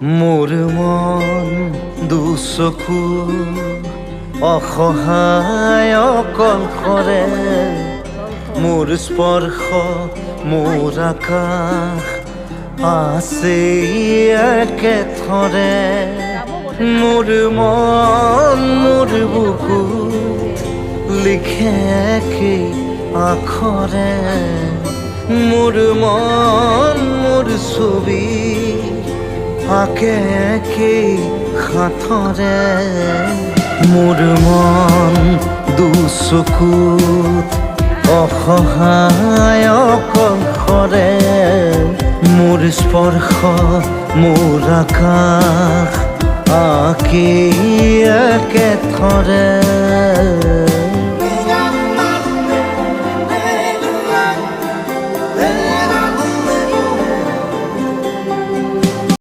মোৰ মন দুচকু অসহায় অকলশৰে মোৰ স্পৰ্শ মোৰ আকাশ আছে একেথৰে মোৰ মন মোৰ বুকু লিখে একেই আখৰে মোৰ মন মোৰ ছবি আঁকে একেই হাতৰে মোৰ মন দুচকুত অসহায় অকলশৰে মোৰ স্পৰ্শ মোৰ আকাশ আঁকি একেথৰে